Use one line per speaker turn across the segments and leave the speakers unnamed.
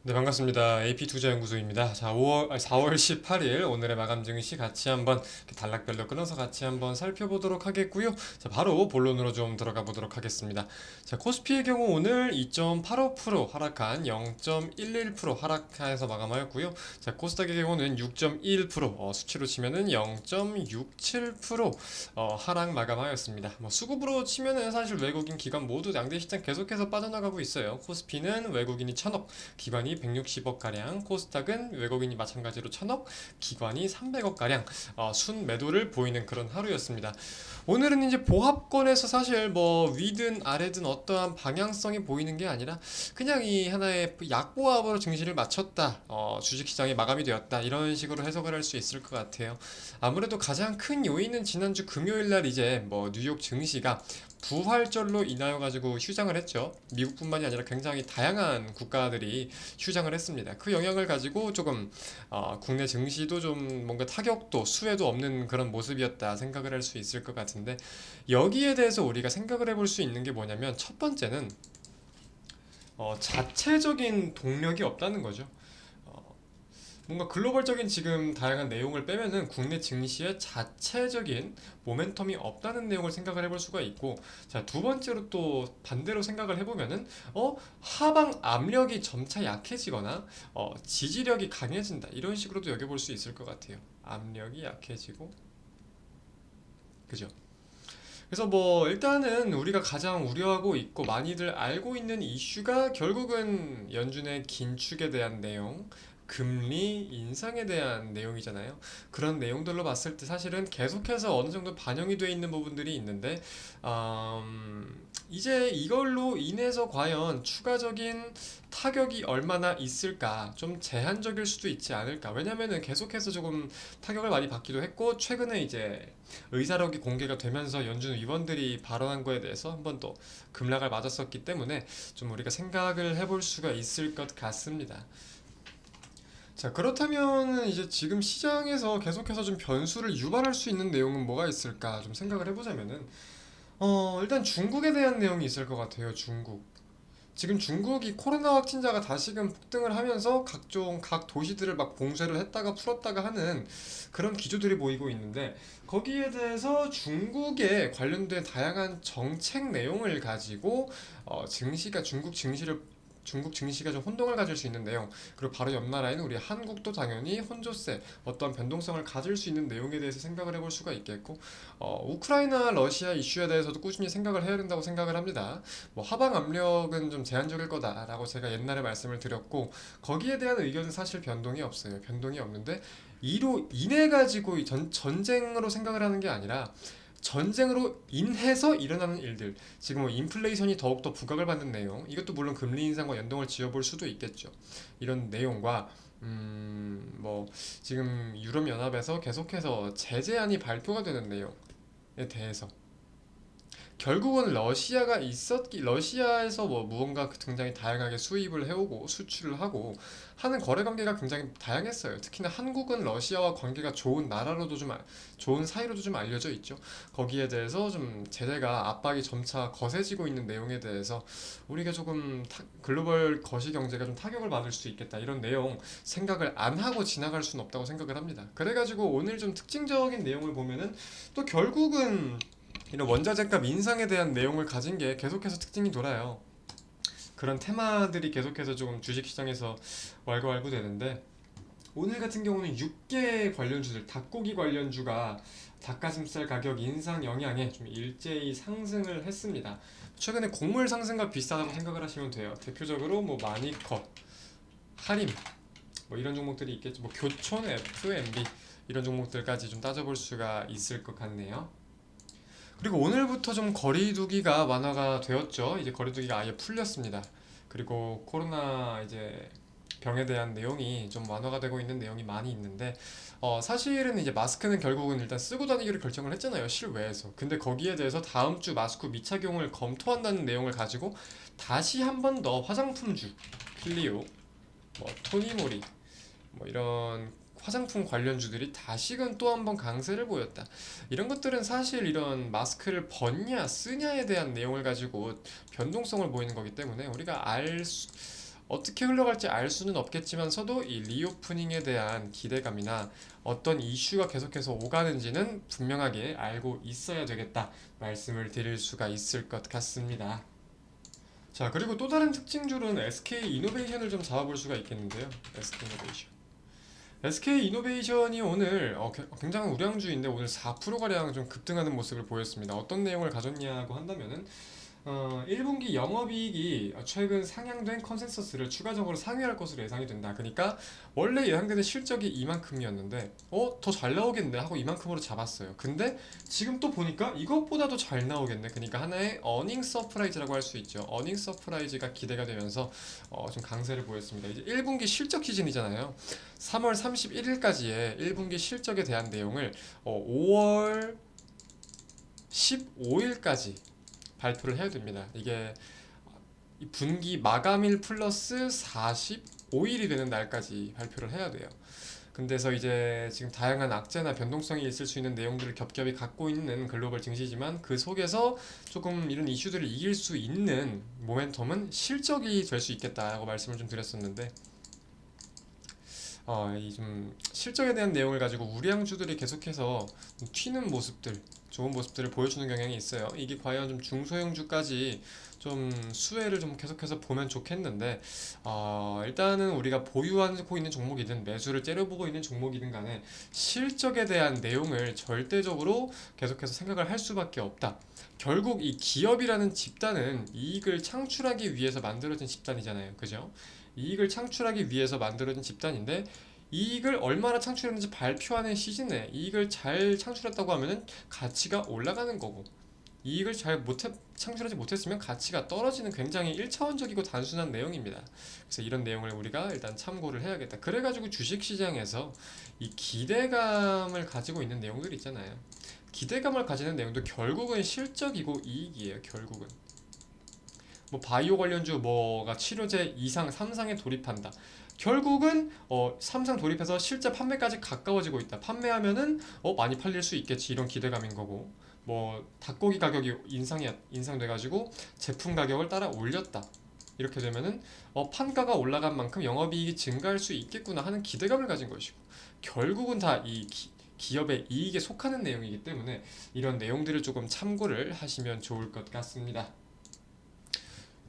네, 반갑습니다. AP투자연구소입니다. 자, 4월 18일 오늘의 마감 증시 같이 한번 이렇게 단락별로 끊어서 같이 한번 살펴보도록 하겠고요. 자, 바로 본론으로 좀 들어가 보도록 하겠습니다. 자, 코스피의 경우 오늘 2.85% 하락한 0.11% 하락해서 마감하였고요. 자, 코스닥의 경우는 6.1%, 수치로 치면은 0.67% 하락 마감하였습니다. 뭐 수급으로 치면은 사실 외국인 기관 모두 양대 시장 계속해서 빠져나가고 있어요. 코스피는 외국인이 1,000억, 기관이 160억 가량, 코스닥은 외국인이 마찬가지로 1,000억, 기관이 300억 가량 순 매도를 보이는 그런 하루였습니다. 오늘은 이제 보합권에서 사실 뭐 위든 아래든 어떠한 방향성이 보이는 게 아니라 그냥 이 하나의 약보합으로 증시를 마쳤다, 주식시장이 마감이 되었다, 이런 식으로 해석을 할 수 있을 것 같아요. 아무래도 가장 큰 요인은 지난주 금요일 날 이제 뭐 뉴욕 증시가 부활절로 인하여 가지고 휴장을 했죠. 미국뿐만이 아니라 굉장히 다양한 국가들이 휴장을 했습니다. 그 영향을 가지고 조금 국내 증시도 좀 뭔가 타격도 수혜도 없는 그런 모습이었다 생각을 할 수 있을 것 같은데, 여기에 대해서 우리가 생각을 해볼 수 있는 게 뭐냐면, 첫 번째는 자체적인 동력이 없다는 거죠. 어, 뭔가 글로벌적인 지금 다양한 내용을 빼면은 국내 증시의 자체적인 모멘텀이 없다는 내용을 생각을 해볼 수가 있고, 자, 두 번째로 또 반대로 생각을 해보면은 하방 압력이 점차 약해지거나 지지력이 강해진다, 이런 식으로도 여겨볼 수 있을 것 같아요. 압력이 약해지고, 그죠? 그래서 뭐 일단은 우리가 가장 우려하고 있고 많이들 알고 있는 이슈가 결국은 연준의 긴축에 대한 내용, 금리 인상에 대한 내용이잖아요. 그런 내용들로 봤을 때 사실은 계속해서 어느 정도 반영이 돼 있는 부분들이 있는데, 이제 이걸로 인해서 과연 추가적인 타격이 얼마나 있을까, 좀 제한적일 수도 있지 않을까. 왜냐면은 계속해서 조금 타격을 많이 받기도 했고, 최근에 이제 의사록이 공개가 되면서 연준 위원들이 발언한 거에 대해서 한 번 더 급락을 맞았었기 때문에 좀 우리가 생각을 해볼 수가 있을 것 같습니다. 자, 그렇다면 이제 지금 시장에서 계속해서 좀 변수를 유발할 수 있는 내용은 뭐가 있을까 좀 생각을 해보자면은, 일단 중국에 대한 내용이 있을 것 같아요. 중국. 지금 중국이 코로나 확진자가 다시금 폭등을 하면서 각 도시들을 막 봉쇄를 했다가 풀었다가 하는 그런 기조들이 보이고 있는데, 거기에 대해서 중국에 관련된 다양한 정책 내용을 가지고 중국 증시가 좀 혼동을 가질 수 있는 내용, 그리고 바로 옆 나라인 우리 한국도 당연히 혼조세, 어떤 변동성을 가질 수 있는 내용에 대해서 생각을 해볼 수가 있겠고, 우크라이나 러시아 이슈에 대해서도 꾸준히 생각을 해야 된다고 생각을 합니다. 뭐 하방 압력은 좀 제한적일 거다라고 제가 옛날에 말씀을 드렸고, 거기에 대한 의견은 사실 변동이 없어요. 변동이 없는데, 이로 인해 가지고 전쟁으로 생각을 하는 게 아니라 전쟁으로 인해서 일어나는 일들, 지금 뭐 인플레이션이 더욱더 부각을 받는 내용, 이것도 물론 금리 인상과 연동을 지어볼 수도 있겠죠. 이런 내용과 뭐 지금 유럽연합에서 계속해서 제재안이 발표가 되는 내용에 대해서, 결국은 러시아에서 뭐 무언가 굉장히 다양하게 수입을 해오고 수출을 하고 하는 거래 관계가 굉장히 다양했어요. 특히나 한국은 러시아와 관계가 좋은 나라로도 좋은 사이로도 좀 알려져 있죠. 거기에 대해서 좀 제재가 압박이 점차 거세지고 있는 내용에 대해서 우리가 조금 글로벌 거시 경제가 좀 타격을 받을 수 있겠다, 이런 내용 생각을 안 하고 지나갈 수는 없다고 생각을 합니다. 그래가지고 오늘 좀 특징적인 내용을 보면은 또 결국은 이런 원자재값 인상에 대한 내용을 가진 게 계속해서 특징이 돌아요. 그런 테마들이 계속해서 조금 주식시장에서 왈가왈부되는데, 오늘 같은 경우는 육계 관련주들, 닭고기 관련주가 닭가슴살 가격 인상 영향에 좀 일제히 상승을 했습니다. 최근에 곡물 상승과 비슷하다고 생각을 하시면 돼요. 대표적으로 뭐 마니커, 하림, 뭐 이런 종목들이 있겠죠. 뭐 교촌, FMB, 이런 종목들까지 좀 따져볼 수가 있을 것 같네요. 그리고 오늘부터 좀 거리두기가 완화가 되었죠. 이제 거리두기가 아예 풀렸습니다. 그리고 코로나 이제 병에 대한 내용이 좀 완화가 되고 있는 내용이 많이 있는데, 사실은 이제 마스크는 결국은 일단 쓰고 다니기로 결정을 했잖아요, 실외에서. 근데 거기에 대해서 다음 주 마스크 미착용을 검토한다는 내용을 가지고 다시 한 번 더 화장품주, 클리오, 뭐 토니모리, 뭐 이런 화장품 관련주들이 다시금 또 한 번 강세를 보였다. 이런 것들은 사실 이런 마스크를 벗냐 쓰냐에 대한 내용을 가지고 변동성을 보이는 거기 때문에 우리가 어떻게 흘러갈지 알 수는 없겠지만서도 이 리오프닝에 대한 기대감이나 어떤 이슈가 계속해서 오가는지는 분명하게 알고 있어야 되겠다 말씀을 드릴 수가 있을 것 같습니다. 자, 그리고 또 다른 특징줄은 SK 이노베이션을 좀 잡아볼 수가 있겠는데요. SK 이노베이션. SK 이노베이션이 오늘 굉장히 우량주인데 오늘 4%가량 좀 급등하는 모습을 보였습니다. 어떤 내용을 가졌냐고 한다면은 1분기 영업이익이 최근 상향된 컨센서스를 추가적으로 상회할 것으로 예상이 된다. 그러니까 원래 예상되는 실적이 이만큼이었는데 더 잘 나오겠네 하고 이만큼으로 잡았어요. 근데 지금 또 보니까 이것보다도 잘 나오겠네. 그러니까 하나의 어닝 서프라이즈라고 할 수 있죠. 어닝 서프라이즈가 기대가 되면서 좀 강세를 보였습니다. 이제 1분기 실적 시즌이잖아요. 3월 31일까지의 1분기 실적에 대한 내용을 5월 15일까지 발표를 해야 됩니다. 이게 이 분기 마감일 플러스 45일이 되는 날까지 발표를 해야 돼요. 근데서 이제 지금 다양한 악재나 변동성이 있을 수 있는 내용들을 겹겹이 갖고 있는 글로벌 증시지만 그 속에서 조금 이런 이슈들을 이길 수 있는 모멘텀은 실적이 될 수 있겠다고 말씀을 좀 드렸었는데 이 좀 실적에 대한 내용을 가지고 우량주들이 계속해서 튀는 모습들, 좋은 모습들을 보여주는 경향이 있어요. 이게 과연 좀 중소형주까지 좀 수혜를 좀 계속해서 보면 좋겠는데, 일단은 우리가 보유하고 있는 종목이든 매수를 째려보고 있는 종목이든 간에 실적에 대한 내용을 절대적으로 계속해서 생각을 할 수밖에 없다. 결국 이 기업이라는 집단은 이익을 창출하기 위해서 만들어진 집단이잖아요. 그죠? 이익을 창출하기 위해서 만들어진 집단인데 이익을 얼마나 창출했는지 발표하는 시즌에 이익을 잘 창출했다고 하면은 가치가 올라가는 거고 이익을 창출하지 못했으면 가치가 떨어지는 굉장히 1차원적이고 단순한 내용입니다. 그래서 이런 내용을 우리가 일단 참고를 해야겠다. 그래가지고 주식시장에서 이 기대감을 가지고 있는 내용들 있잖아요. 기대감을 가지는 내용도 결국은 실적이고 이익이에요. 결국은. 뭐 바이오 관련주 뭐가 치료제 2상, 3상에 돌입한다. 결국은 3상 돌입해서 실제 판매까지 가까워지고 있다. 판매하면은 많이 팔릴 수 있겠지 이런 기대감인 거고. 뭐 닭고기 가격이 인상돼가지고 제품 가격을 따라 올렸다. 이렇게 되면은 판가가 올라간 만큼 영업이익이 증가할 수 있겠구나 하는 기대감을 가진 것이고 결국은 다 이 기업의 이익에 속하는 내용이기 때문에 이런 내용들을 조금 참고를 하시면 좋을 것 같습니다.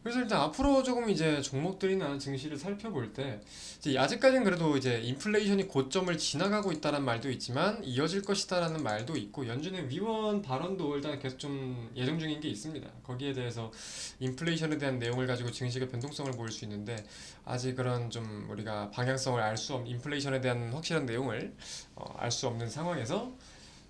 그래서 일단 앞으로 조금 이제 종목들이나 증시를 살펴볼 때 이제 아직까지는 그래도 이제 인플레이션이 고점을 지나가고 있다는 말도 있지만 이어질 것이다라는 말도 있고 연준의 위원 발언도 일단 계속 좀 예정 중인 게 있습니다. 거기에 대해서 인플레이션에 대한 내용을 가지고 증시가 변동성을 보일 수 있는데 아직 그런 좀 우리가 방향성을 알 수 없는 인플레이션에 대한 확실한 내용을 알 수 없는 상황에서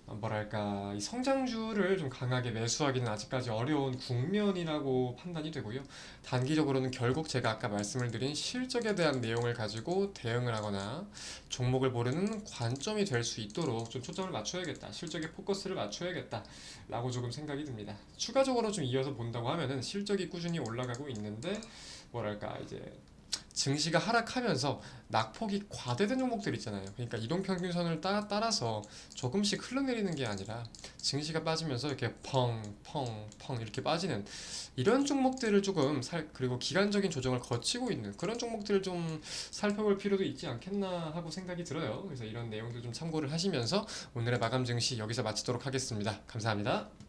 뭐랄까 이 성장주를 좀 강하게 매수하기는 아직까지 어려운 국면이라고 판단이 되고요. 단기적으로는 결국 제가 아까 말씀을 드린 실적에 대한 내용을 가지고 대응을 하거나 종목을 고르는 관점이 될 수 있도록 좀 초점을 맞춰야겠다. 실적에 포커스를 맞춰야겠다. 라고 조금 생각이 듭니다. 추가적으로 좀 이어서 본다고 하면은 실적이 꾸준히 올라가고 있는데 뭐랄까 이제 증시가 하락하면서 낙폭이 과대된 종목들 있잖아요. 그러니까 이동평균선을 따라서 조금씩 흘러내리는 게 아니라 증시가 빠지면서 이렇게 펑 이렇게 빠지는 이런 종목들을 조금 그리고 기간적인 조정을 거치고 있는 그런 종목들을 좀 살펴볼 필요도 있지 않겠나 하고 생각이 들어요. 그래서 이런 내용들 좀 참고를 하시면서 오늘의 마감 증시 여기서 마치도록 하겠습니다. 감사합니다.